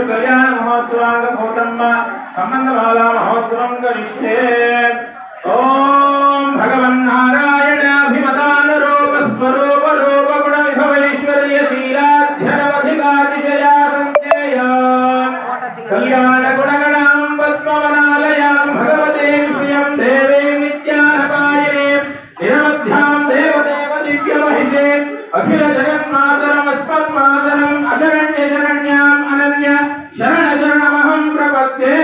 कल्याण महोत्सवांग भूतम्म संबंधमाला महोत्सवं करिष्ये। ओम भगवन् नारायणाभिमतान रूप स्वरूप रूप गुण विभवैश्वर्य शीलाध्यनवधिकातिशया संज्ञेया कल्याण गुणगणां पद्मवनालयां भगवतीं श्रियं देवीं नित्यानपायिनीं निरवध्यां देवदेव दिव्यमहिषीं अखिल जगन्मातरमस्मन्मातरम् अशरण्य शरण्याम् अनन्य शरण शरणमहं प्रपद्ये।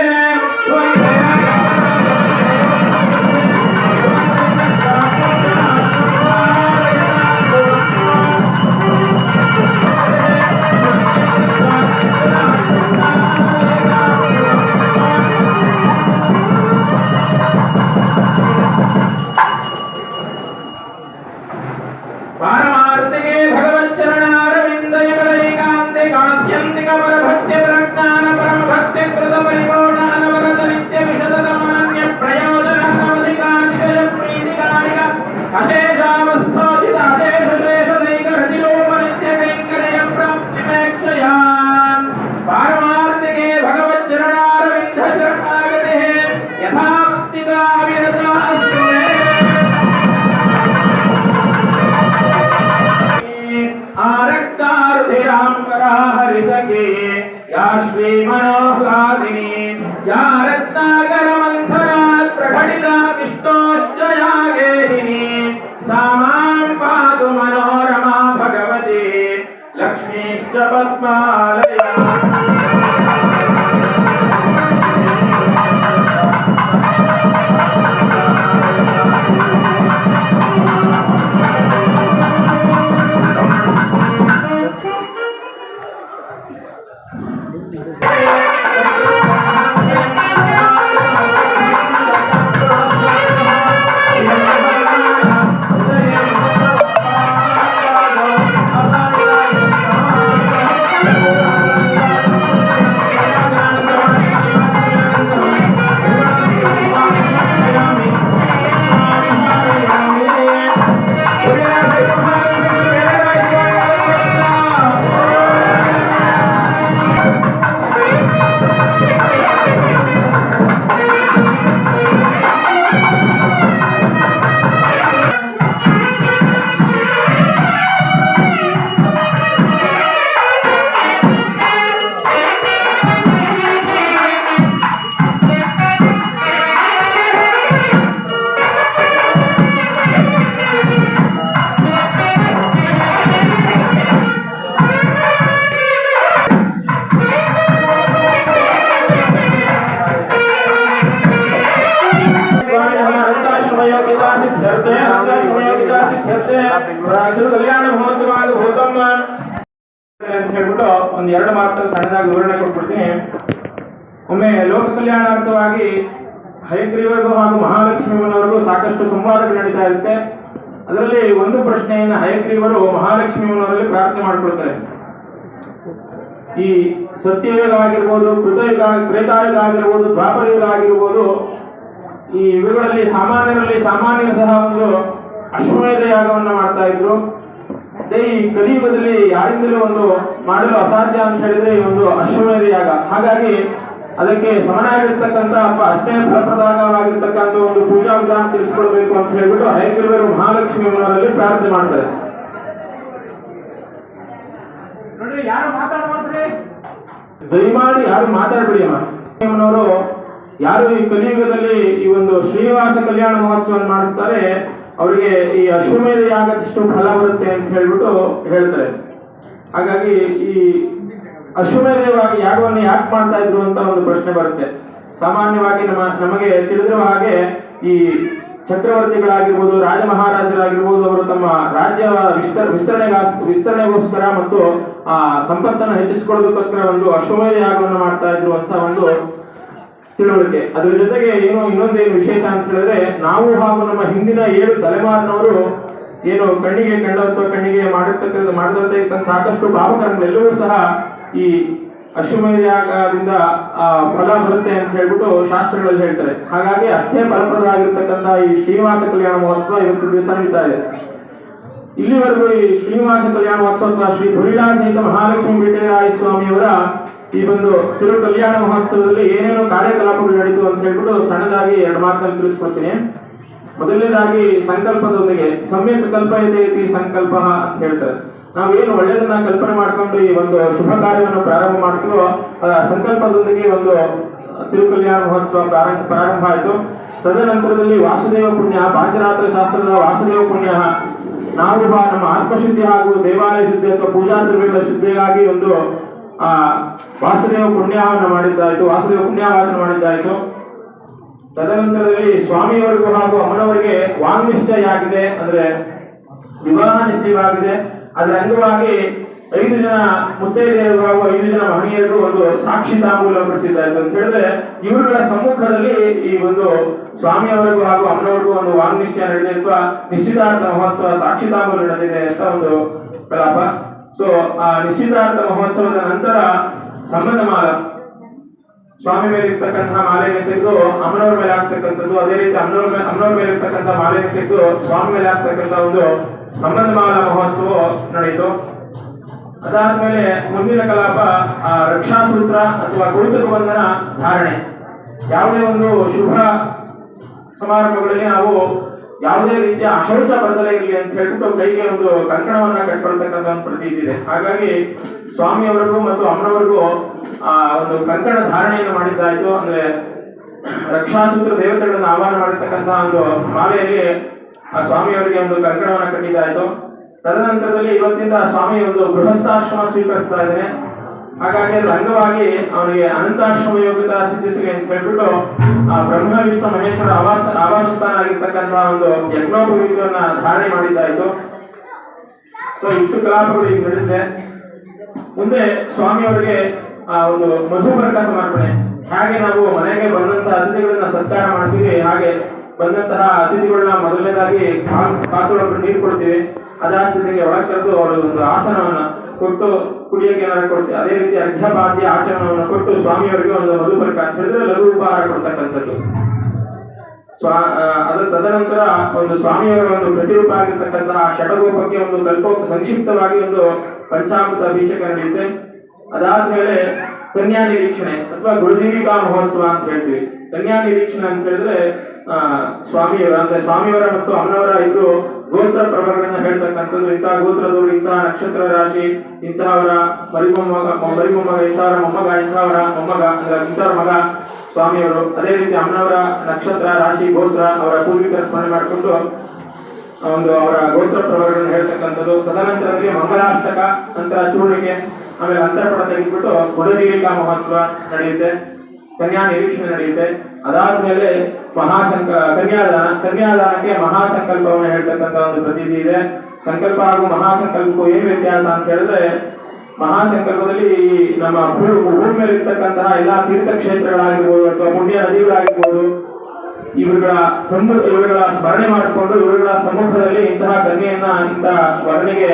पारमार्थिके भगवच्चरणारविन्दयुगलैकान्ते कान्त्यन्तिकपरभक्त्य प्रज्ञान परमभक्त्य कृतपरिपूर्ण अनवरत नित्य विशदतमनन्य प्रयोजनमधिकातिशय प्रीतिकारिक अशेषावस्थोचित अशेषशेषदैकरतिरूप नित्यकैङ्कर्यं प्राप्तिमेक्षयान्। पारमार्थिके भगवच्चरणारविन्दशरणागतिः यथावस्थिता विरता अस्तु हरिसखे या श्रीमनोहादिनी या रत्नाकरमन्थनात् प्रकटिता विष्णोश्च या गेहिनी सा मां पातु मनोरमा भगवती लक्ष्मीश्च पद्मालया। कल्याण महोत्सवांग भूतम्म ಹೇಳ್ಬಿಟ್ಟು ಒಂದು 2 ಮಾತನ್ನು ಸಣ್ಣದಾಗಿ ವಿವರಣೆ ಕೊಟ್ಬಿಡ್ತೀನಿ. ಒಮ್ಮೆ ಲೋಕ ಕಲ್ಯಾಣಾರ್ಥವಾಗಿ ಹಯಗ್ರೀವರಿಗೂ ಹಾಗೂ ಮಹಾಲಕ್ಷ್ಮಿಯವರವರೆಗೂ ಸಾಕಷ್ಟು ಸಂವಾದಗಳು ನಡೀತಾ ಇರುತ್ತೆ. ಅದರಲ್ಲಿ ಒಂದು ಪ್ರಶ್ನೆಯನ್ನು ಹಯಗ್ರೀವರು ಮಹಾಲಕ್ಷ್ಮಿಯವರಲ್ಲಿ ಪ್ರಾರ್ಥನೆ ಮಾಡಿಕೊಳ್ತಾರೆ. ಈ ಸತ್ಯಯುಗ ಆಗಿರ್ಬೋದು, ಕೃತಯುಗ, ತ್ರೇತಾಯುಗ ಆಗಿರ್ಬೋದು, ದ್ವಾಪರ ಯುಗ ಆಗಿರ್ಬೋದು, ಈ ಯುಗಗಳಲ್ಲಿ ಸಾಮಾನ್ಯರು ಸಹ ಒಂದು ಅಶ್ವಮೇಧ ಯಾಗವನ್ನು ಮಾಡ್ತಾ ಇದ್ರು. ಅದೇ ಈ ಕಲಿಯುಗದಲ್ಲಿ ಯಾರಿಂದಲೂ ಒಂದು ಮಾಡಲು ಅಸಾಧ್ಯ ಅಂತ ಹೇಳಿದ್ರೆ ಈ ಒಂದು ಅಶ್ವಮೇಧ ಯಾಗ. ಹಾಗಾಗಿ ಅದಕ್ಕೆ ಸಮನಾಗಿರ್ತಕ್ಕಂಥ ಅಷ್ಟೇ ಫಲಪ್ರದಾಯವಾಗಿರ್ತಕ್ಕಂಥ ಒಂದು ಪೂಜಾ ವಿಧಾನ ತಿಳಿಸ್ಕೊಳ್ಬೇಕು ಅಂತ ಹೇಳ್ಬಿಟ್ಟು ಹಯಗ್ರೀವರು ಮಹಾಲಕ್ಷ್ಮಿಯವರಲ್ಲಿ ಪ್ರಾರ್ಥನೆ ಮಾಡ್ತಾರೆ. ನೋಡಿ, ಯಾರು ಮಾತಾಡ್ಬಾರ್ದ್ರಿ, ದಯಮಾಡಿ ಯಾರು ಮಾತಾಡ್ಬಿಡಿ ಅಮ್ಮನವರು. ಯಾರು ಈ ಕಲಿಯುಗದಲ್ಲಿ ಈ ಒಂದು ಶ್ರೀನಿವಾಸ ಕಲ್ಯಾಣ ಮಹೋತ್ಸವ ಮಾಡಿಸ್ತಾರೆ ಅವರಿಗೆ ಈ ಅಶ್ವಮೇಧ ಯಾಗದಷ್ಟು ಫಲ ಬರುತ್ತೆ ಅಂತ ಹೇಳ್ಬಿಟ್ಟು ಹೇಳ್ತಾರೆ. ಹಾಗಾಗಿ ಈ ಅಶ್ವಮೇಧ ಯಾಗವನ್ನು ಯಾಕೆ ಮಾಡ್ತಾ ಇದ್ರು ಅಂತ ಒಂದು ಪ್ರಶ್ನೆ ಬರುತ್ತೆ. ಸಾಮಾನ್ಯವಾಗಿ ನಮಗೆ ತಿಳಿದಿರುವ ಹಾಗೆ ಈ ಚಕ್ರವರ್ತಿಗಳಾಗಿರ್ಬೋದು, ರಾಜ ಮಹಾರಾಜರಾಗಿರ್ಬೋದು, ಅವರು ತಮ್ಮ ರಾಜ್ಯ ವಿಸ್ತರಣೆಗೋಸ್ಕರ ಮತ್ತು ಆ ಸಂಪತ್ತನ್ನು ಹೆಚ್ಚಿಸಿಕೊಳ್ಳೋದಕ್ಕೋಸ್ಕರ ಒಂದು ಅಶ್ವಮೇಧ ಯಾಗವನ್ನು ಮಾಡ್ತಾ ಇದ್ರು ಅಂತ ಒಂದು ತಿಳುವಳಿಕೆ. ಅದ್ರ ಜೊತೆಗೆ ಇನ್ನೊಂದೇನು ವಿಶೇಷ ಅಂತ ಹೇಳಿದ್ರೆ, ನಾವು ಹಾಗೂ ನಮ್ಮ ಹಿಂದಿನ 7 ತಲೆಮಾರಿನವರು ಏನು ಕಣ್ಣಿಗೆ ಕಂಡಂತ ಕಣ್ಣಿಗೆ ಮಾಡದಂತ ಸಾಕಷ್ಟು ಪಾಪಕರ್ಮಗಳೆಲ್ಲವೂ ಸಹ ಈ ಅಶ್ವಮೇಧ ಯಾಗದಿಂದ ಫಲ ಬರುತ್ತೆ ಅಂತ ಹೇಳ್ಬಿಟ್ಟು ಶಾಸ್ತ್ರಗಳಲ್ಲಿ ಹೇಳ್ತಾರೆ. ಹಾಗಾಗಿ ಅಷ್ಟೇ ಫಲಪ್ರದವಾಗಿರ್ತಕ್ಕಂಥ ಈ ಶ್ರೀನಿವಾಸ ಕಲ್ಯಾಣ ಮಹೋತ್ಸವ ಇವತ್ತು ದಿವಸ ನಡೀತಾ ಇದೆ. ಇಲ್ಲಿವರೆಗೂ ಈ ಶ್ರೀನಿವಾಸ ಕಲ್ಯಾಣ ಮಹೋತ್ಸವ ಶ್ರೀ ಧುರಿಡಾ ಸಹಿತ ಮಹಾಲಕ್ಷ್ಮಿ ಬೇಟೆರಾಯ ಸ್ವಾಮಿಯವರ ಈ ಒಂದು ತಿರು ಕಲ್ಯಾಣ ಮಹೋತ್ಸವದಲ್ಲಿ ಏನೇನು ಕಾರ್ಯಕಲಾಪಗಳು ನಡೀತು ಅಂತ ಹೇಳ್ಬಿಟ್ಟು ಸಣ್ಣದಾಗಿ 2 ಮಾತನ್ನು ತಿಳಿಸ್ಕೊಡ್ತೀನಿ. ಮೊದಲನೇದಾಗಿ ಸಂಕಲ್ಪದೊಂದಿಗೆ ಸಮ್ಯಕ್ ಕಲ್ಪಯತೆ ಇತಿ ಸಂಕಲ್ಪ ಅಂತ ಹೇಳ್ತಾರೆ. ನಾವೇನು ಒಳ್ಳೆಯದನ್ನ ಕಲ್ಪನೆ ಮಾಡ್ಕೊಂಡು ಈ ಒಂದು ಶುಭ ಕಾರ್ಯವನ್ನು ಪ್ರಾರಂಭ ಮಾಡ್ತೀವೋ ಸಂಕಲ್ಪದೊಂದಿಗೆ ಒಂದು ತಿರು ಕಲ್ಯಾಣ ಮಹೋತ್ಸವ ಪ್ರಾರಂಭ ಆಯಿತು. ತದನಂತರದಲ್ಲಿ ವಾಸುದೇವ ಪುಣ್ಯ, ಪಾಂಚರಾತ್ರ ಶಾಸ್ತ್ರದ ವಾಸುದೇವ ಪುಣ್ಯ, ನಾವು ನಮ್ಮ ಆತ್ಮಶುದ್ಧಿ ಹಾಗೂ ದೇವಾಲಯ ಶುದ್ಧಿ ಅಥವಾ ಪೂಜಾ ದ್ರವ್ಯಗಳ ಶುದ್ಧಿಗಾಗಿ ಒಂದು ವಾಸುದೇವ ಪುಣ್ಯವನ್ನು ಮಾಡಿದ್ದಾಯಿತು, ವಾಸುದೇವ ಪುಣ್ಯವಾಚನ ಮಾಡಿದ್ದಾಯಿತು. ತದನಂತರದಲ್ಲಿ ಸ್ವಾಮಿಯವರಿಗೂ ಹಾಗೂ ಅಮ್ಮನವರಿಗೆ ವಾಂಗ್ನಿಶ್ಚಯ ಆಗಿದೆ, ಅಂದ್ರೆ ವಿವಾಹ ನಿಶ್ಚಯವಾಗಿದೆ. ಅದರ ಅಂಗವಾಗಿ 5 ಜನ ಮುತ್ತೈದೆಯರಿಗೂ ಹಾಗೂ 5 ಜನ ಮಹನೀಯರಿಗೂ ಒಂದು ಸಾಕ್ಷಿ ತಾಂಬೂಲ ಕೊಡಿಸಿದ್ದಾಯಿತು ಅಂತ ಹೇಳಿದ್ರೆ, ಇವರುಗಳ ಸಮ್ಮುಖದಲ್ಲಿ ಈ ಒಂದು ಸ್ವಾಮಿಯವರಿಗೂ ಹಾಗೂ ಅಮ್ಮನವರಿಗೂ ಒಂದು ವಾಂಗ್ನಿಶ್ಚಯ ನಡೆದಿದೆ ಅಥವಾ ನಿಶ್ಚಿತಾರ್ಥ ಮಹೋತ್ಸವ ಸಾಕ್ಷಿ ತಾಂಬೂಲ ನಡೆದಿದೆ ಅಂತ ಒಂದು ಕಲಾಪ. ಸೊ ಆ ನಿಶ್ಚಿತಾರ್ಥ ಮಹೋತ್ಸವದ ನಂತರ ಸಂಬಂಧ ಮಾಲ, ಸ್ವಾಮಿ ಮೇಲೆ ಇರ್ತಕ್ಕಂತಹ ಮಾಲೆಯನ್ನು ತೆಗೆದು ಅಮ್ಮನವರ ಮೇಲೆ ಆಗ್ತಕ್ಕಂಥದ್ದು, ಅದೇ ರೀತಿ ಅಮ್ಮನವರ ಮೇಲೆ ಇರ್ತಕ್ಕಂಥ ಮಾಲೆಯನ್ನು ತೆಗೆದು ಸ್ವಾಮಿ ಮೇಲೆ ಆಗ್ತಕ್ಕಂಥ ಒಂದು ಸಂಬಂಧ ಮಾಲ ಮಹೋತ್ಸವ ನಡೆಯಿತು. ಅದಾದ್ಮೇಲೆ ಮುಂದಿನ ಕಲಾಪ ರಕ್ಷಾಸೂತ್ರ ಅಥವಾ ಕುಳಿತರು ಬಂಧನ ಧಾರಣೆ. ಯಾವುದೇ ಒಂದು ಶುಭ ಸಮಾರಂಭಗಳಲ್ಲಿ ನಾವು ಯಾವುದೇ ರೀತಿಯ ಅಶೌಚ ಬರದಲೇ ಇರಲಿ ಅಂತ ಹೇಳ್ಬಿಟ್ಟು ಕೈಗೆ ಒಂದು ಕಂಕಣವನ್ನ ಕಟ್ಕೊಳ್ತಕ್ಕಂಥ ಒಂದು ಪ್ರತೀತಿ ಇದೆ. ಹಾಗಾಗಿ ಸ್ವಾಮಿಯವರಿಗೂ ಮತ್ತು ಅಮ್ಮನವರಿಗೂ ಒಂದು ಕಂಕಣ ಧಾರಣೆಯನ್ನು ಮಾಡಿದ್ದಾಯಿತು. ಅಂದ್ರೆ ರಕ್ಷಾಸೂತ್ರ ದೇವತೆಗಳನ್ನು ಆಹ್ವಾನ ಮಾಡಿರ್ತಕ್ಕಂತಹ ಒಂದು ಮಾಲೆಯಲ್ಲಿ ಆ ಸ್ವಾಮಿಯವರಿಗೆ ಒಂದು ಕಂಕಣವನ್ನ ಕಟ್ಟಿದ್ದಾಯಿತು. ತದನಂತರದಲ್ಲಿ ಇವತ್ತಿಂದ ಸ್ವಾಮಿ ಒಂದು ಗೃಹಸ್ಥಾಶ್ರಮ ಸ್ವೀಕರಿಸ್ತಾ ಇದ್ದೇನೆ. ಹಾಗಾಗಿ ಅದರ ಅಂಗವಾಗಿ ಅವನಿಗೆ ಅನಂತಾಶ್ರಮ ಯೋಗ್ಯತಾ ಸಿದ್ಧಿಸಲಿ ಅಂತ ಹೇಳ್ಬಿಟ್ಟು ಬ್ರಹ್ಮ ವಿಷ್ಣು ಮಹೇಶ್ವರ ಆವಾಸಸ್ಥಾನ ಆಗಿರ್ತಕ್ಕಂತಹ ಒಂದು ಯಜ್ಞೋಪವೀತವನ್ನ ಧಾರಣೆ ಮಾಡಿದ್ದಾಯಿತು. ಸೊ ಇಷ್ಟು ಕಲಾಪಗಳು ಈಗ ನಡೆದಿದೆ. ಮುಂದೆ ಸ್ವಾಮಿಯವರಿಗೆ ಒಂದು ಮಧುಬರ್ಕ ಸಮರ್ಪಣೆ. ಹಾಗೆ ನಾವು ಮನೆಗೆ ಬಂದಂತಹ ಅತಿಥಿಗಳನ್ನ ಸತ್ಕಾರ ಮಾಡ್ತೀವಿ, ಹಾಗೆ ಬಂದಂತಹ ಅತಿಥಿಗಳನ್ನ ಮೊದಲನೇದಾಗಿ ಪಾತ್ರೆಯೊಳಗೆ ನೀರು ಕೊಡ್ತೀವಿ. ಅದಾದ್ಮೇಲೆ ಒಳಗೆ ಕರೆದು ಅವರು ಒಂದು ಆಸನವನ್ನ ಕೊಟ್ಟು ಕುಡಿಯೋಕೆ ಏನಾದ್ರು ಕೊಡ್ತೀವಿ. ಅದೇ ರೀತಿ ಅರ್ಘ್ಯಪಾದ್ಯ ಆಚರಣೆಯನ್ನು ಕೊಟ್ಟು ಸ್ವಾಮಿಯವರಿಗೆ ಒಂದು ಮಧುಬರ್ಕ ಅಂತ ಹೇಳಿದ್ರೆ ಲಘು ಉಪಹಾರ ಕೊಡ್ತಕ್ಕಂಥದ್ದು. ಅದರ ತದನಂತರ ಒಂದು ಸ್ವಾಮಿಯವರ ಒಂದು ಪ್ರತಿರೂಪ ಆಗಿರ್ತಕ್ಕಂತಹ ಷಡಗೋಪಕ್ಕೆ ಒಂದು ಸಂಕ್ಷಿಪ್ತವಾಗಿ ಒಂದು ಪಂಚಾಮೃತ ಅಭಿಷೇಕ ನಡೆಯುತ್ತೆ. ಅದಾದ್ಮೇಲೆ ಕನ್ಯಾ ನಿರೀಕ್ಷಣೆ ಅಥವಾ ಗುರುಜೀವಿಕಾ ಮಹೋತ್ಸವ ಅಂತ ಹೇಳ್ತೀವಿ. ಕನ್ಯಾ ನಿರೀಕ್ಷಣೆ ಅಂತ ಹೇಳಿದ್ರೆ ಸ್ವಾಮಿಯವರ ಅಂದ್ರೆ ಸ್ವಾಮಿಯವರ ಮತ್ತು ಅಮ್ಮನವರ ಇಬ್ಬರು ಗೋತ್ರ ಪ್ರಭಾವಗಳನ್ನ ಹೇಳ್ತಕ್ಕಂಥದ್ದು. ಇಂತಹ ಗೋತ್ರದವರು, ಇಂತಹ ನಕ್ಷತ್ರ ರಾಶಿ, ಇಂತಹವರ ಮರಿಮೊಮ್ಮಗ, ಇಂತಹವರ ಮೊಮ್ಮಗ, ಇಂತಹವರ ಮೊಮ್ಮಗ ಅಂದ್ರೆ ಇಂತಹವರ ಮಗ ಸ್ವಾಮಿಯವರು. ಅದೇ ರೀತಿ ಅಮ್ಮನವರ ನಕ್ಷತ್ರ ರಾಶಿ ಗೋತ್ರ ಅವರ ಪೂರ್ವಿಕರ ಸ್ಮರಣೆ ಮಾಡಿಕೊಂಡು ಒಂದು ಅವರ ಗೋತ್ರ ಪ್ರಭಾವಗಳನ್ನು ಹೇಳ್ತಕ್ಕಂಥದ್ದು. ತದನಂತರದಲ್ಲಿ ಮಂಗಲಾಷ್ಟಕ, ನಂತರ ಚೂಡಿಕೆ, ಆಮೇಲೆ ಅಂತರ್ಪಣ ತೆಗೆದ್ಬಿಟ್ಟು ಗುರುಜೀವಿಕಾ ಮಹೋತ್ಸವ ನಡೆಯುತ್ತೆ. ಕನ್ಯಾ ನಿರೀಕ್ಷಣೆ ನಡೆಯುತ್ತೆ. ಅದಾದ್ಮೇಲೆ ಕನ್ಯಾದಾನಕ್ಕೆ ಮಹಾಸಂಕಲ್ಪವನ್ನು ಹೇಳ್ತಕ್ಕಂಥ ಒಂದು ಪ್ರತೀತಿ ಇದೆ. ಸಂಕಲ್ಪ ಹಾಗೂ ಮಹಾಸಂಕಲ್ಪಕ್ಕೂ ಏನು ವ್ಯತ್ಯಾಸ ಅಂತ ಹೇಳಿದ್ರೆ, ಮಹಾಸಂಕಲ್ಪದಲ್ಲಿ ನಮ್ಮ ಭೂಮಿ ಮೇಲೆ ಇರ್ತಕ್ಕಂತಹ ಎಲ್ಲಾ ತೀರ್ಥಕ್ಷೇತ್ರಗಳಾಗಿರ್ಬೋದು ಅಥವಾ ಪುಣ್ಯ ನದಿಗಳಾಗಿರ್ಬೋದು ಇವರುಗಳ ಸ್ಮರಣೆ ಮಾಡಿಕೊಂಡು ಇವರುಗಳ ಸಮ್ಮುಖದಲ್ಲಿ ಇಂತಹ ಕನ್ಯೆಯನ್ನ ಇಂಥ ವರ್ಣಿಗೆ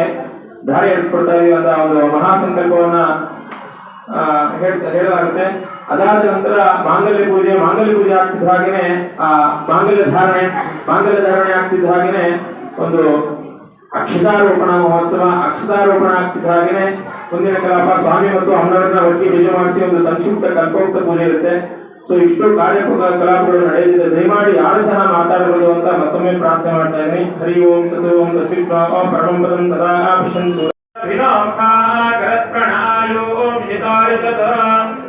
ದಾರಿ ಎಡ್ಕೊಡ್ತಾ ಇದೀವಿ ಅಂತ ಒಂದು ಮಹಾಸಂಕಲ್ಪವನ್ನ ಹೇಳಲಾಗುತ್ತೆ. ಅದಾದ ನಂತರ ಮಾಂಗಲ್ಯ ಪೂಜೆ ಆಗ್ತಿದ್ದ ಹಾಗೇನೆ ಮಾಂಗಲ್ಯ ಧಾರಣೆ ಆಗ್ತಿದ್ದ ಹಾಗೇನೆ ಒಂದು ಅಕ್ಷತಾರೋಪಣ ಮಹೋತ್ಸವ ಆಗ್ತಿದ್ದ ಹಾಗೇನೆ ಮುಂದಿನ ಕಲಾಪ ಸ್ವಾಮಿ ಮತ್ತು ಅಮ್ಮನವರನ್ನ ಒಟ್ಟಿಗೆ ಪೂಜೆ ಮಾಡಿಸಿ ಒಂದು ಸಂಕ್ಷಿಪ್ತ ಕಲ್ಪೋಕ್ತ ಪೂಜೆ ಇರುತ್ತೆ. ಸೊ ಇಷ್ಟು ಕಲಾಪಗಳು ನಡೆಯಲಿದೆ. ದಯಮಾಡಿ ಯಾರು ಸಹ ಮಾತಾಡಬಹುದು ಅಂತ ಮತ್ತೊಮ್ಮೆ ಪ್ರಾರ್ಥನೆ ಮಾಡ್ತಾ ಇದ್ದೀನಿ. ಹರಿ ಓಂ ತತ್ಸೋಂ ತದ್ವಿಷ್ಣು ಪರಮಂ ಪದಂ ಸದಾ ಪಶ್ಯಂತು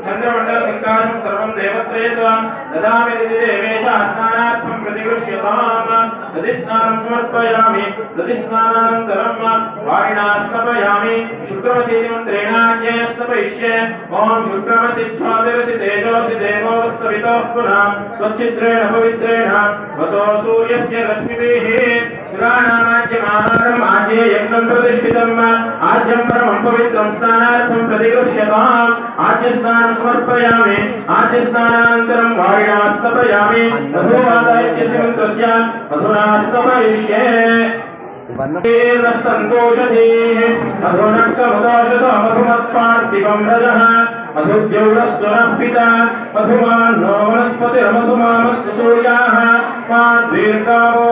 ಚಂದ್ರಮಂಡಲ ಸಂಕಾಶಂ ಸರ್ವಂ ದೇವತ್ರಯತ್ವ ದದಾಮಿ ದೇವೇಶ ಸ್ನಾನಾರ್ಥಂ ಪ್ರತಿಗೃಹ್ಯತಾಂ ದದಿ ಸ್ನಾನಂ ಸಮರ್ಪಯಾಮಿ ದದಿ ಸ್ನಾನಾನಂತರಂ ವಾರಿಣಾ ಸ್ನಾಪಯಾಮಿ ಶುಕ್ರಮಸೀತಿ ಮಂತ್ರೇಣ ಜ್ಞೇಯಸ್ನಾಪಯಿಷ್ಯೆ ಓಂ ಶುಕ್ರಮಸಿ ಛಾದಿರಸಿ ತೇಜೋಸಿ ದೇವೋಸ್ತವಿತೋಃ ಪುನಃ ತ್ವಚ್ಛಿದ್ರೇಣ ಪವಿತ್ರೇಣ ವಸೋ ಸೂರ್ಯಸ್ಯ ರಶ್ಮಿಭಿಃ ಸುರಾಣಾಮಾಜ್ಯಮಾಹಾರಂ ಆಜ್ಯೇ ಯಜ್ಞಂ ಪ್ರತಿಷ್ಠಿತಂ ಆಜ್ಯಂ ಪರಮಂ ಪವಿತ್ರಂ ಸ್ನಾನಾರ್ಥಂ ಪ್ರತಿಗೃಹ್ಯತಾಂ ಆಜ್ಯ ಸ್ನಾನಂ ಸಮರ್ಪಯಾಮಿ ಆಜ್ಯ ಸ್ನಾನಾನಂತರಂ ವಾರಿಣಾ ಸ್ನಾಪಯಾಮಿ ಮಧುವಾದಾಯಸ್ಯ ಮಂತ್ರಸ್ಯ ಮಧುನಾ ಸ್ನಾಪಯಿಷ್ಯೆ ಸಂತೋಷಧೀಃ ಮಧುನಕ್ಕಮದೋಷಸ ಮಧುಮತ್ಪಾರ್ಥಿವಂ ರಜಃ ಮಧುದ್ಯೌರಸ್ತುನಃ ಪಿತಾ ಮಧುಮಾನ್ನೋ ವನಸ್ಪತಿರ್ಮಧುಮಾಮಸ್ತು ಸೂರ್ಯಾಃ ಮಾ ದೀರ್ಘಾವೋ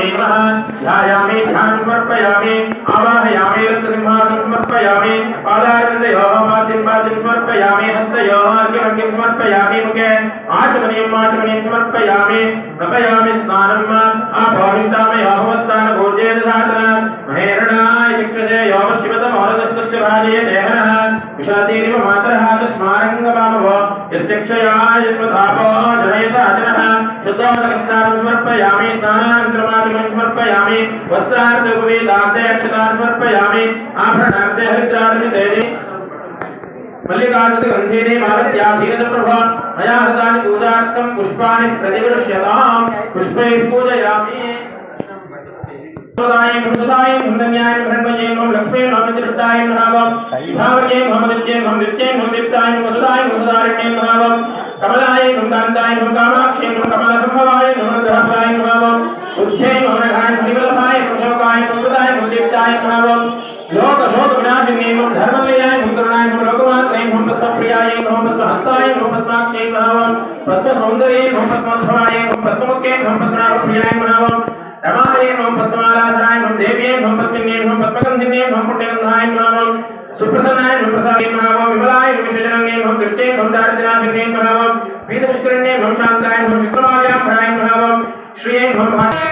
ध्यायामि ध्यानं समर्पयामि आवाहयामि रत्नसिंहासनं समर्पयामि पादारविन्दयोः पाद्यं समर्पयामि हस्तयोः अर्घ्यं समर्पयामि मुखे आचमनीयं समर्पयामि नपयामि स्नानम् आभोहिष्टामयोः हवस्तानभोज्येदधातन महेरणाय चक्षुषे योमशिवतमोरसस्तस्य भार्ये देहनः विषातीरिव मातरः तस्मारङ्गमामवो यस्यक्षयाय जन्मधापो जनयत अजनः शुद्धोदकस्नानं समर्पयामि स्नानानन्तरमाचमनीं समर्पयामि वस्त्रार्धोपवेदार्धे अक्षतान् समर्पयामि आभरणार्धे हरिद्रार्धे मल्लिकार्जुनगन्धेने मालत्याधीनप्रभा मया हृतानि पूजार्थं पुष्पाणि प्रतिगृह्यतां पुष्पैः पूजयामि सुदायं धन्यायं धन्वयें लक्ष्मीं नमः नमः भावयें हमदित्यें हमदित्तायं वसुदायं वसुदारण्यें नमः कमलायं कान्तायं कामाक्षीं कमलसंभवाय नमः ग्रहपाय नमः उज्जैं नमः हरिवल्लभाय शोकाय सुदाय मुदित्ताय नमः लोक शोक विनाशिनी धर्मलयाय करुणाय लोकमात्रै पद्मप्रियाय पद्महस्ताय पद्माक्षै नमः पद्मसौन्दर्ये पद्मध्वाय पद्ममुखे पद्मनाभप्रियाय नमः रमायै नमः पद्ममालाधराय नमः देव्यै नमः पद्मिन्यै नमः पद्मगन्धिन्यै नमः पुण्यगन्धाय नमः सुप्रसन्नाय नमः प्रसादाय नमः विमलाय नमः विशेषणन्यै नमः कृष्णे नमः दारिद्र्यनाशिन्यै नमः पीतपुष्करिण्यै नमः शान्ताय नमः शुक्रमाल्याभराय नमः श्रियै नमः